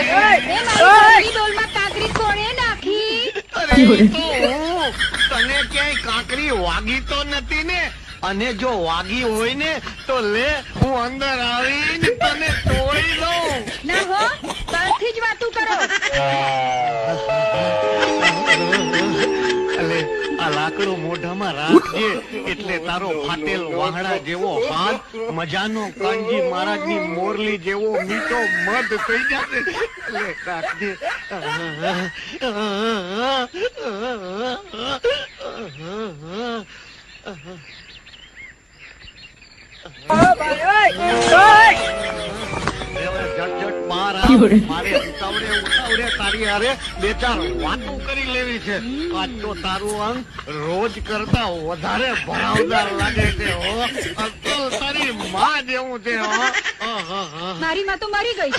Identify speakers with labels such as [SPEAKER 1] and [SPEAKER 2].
[SPEAKER 1] ડોલમાં કાકરી કોણે નાખી?
[SPEAKER 2] અરે તો હું તને ક્યાંય કાંકરી વાગી તો નથી ને? અને જો વાગી હોય ને તો લે હું અંદર આવીને તને તોડી લઉં.
[SPEAKER 1] ના હો, તરથી જ વાતું કરો.
[SPEAKER 2] અલે આ લાકડું મોઢામાં રાખજે એટલે તારો ફાટેલ વાહડા જેવો હાથ મજાનો કાનજી મહારાજની મોરલી જેવો મીઠો મધ થઈ જશે. લે રાખજે. ઝટ બહાર આવ. મારે ઉતાવળે તારી હારે બે ચાર વાતો કરી લેવી છે. આજ તો તારું અંગ રોજ કરતા વધારે ભરાવદાર લાગે છે. હો અસલ તારી માં જેવું છે. હો
[SPEAKER 1] મારી માં તો મરી ગઈ છે.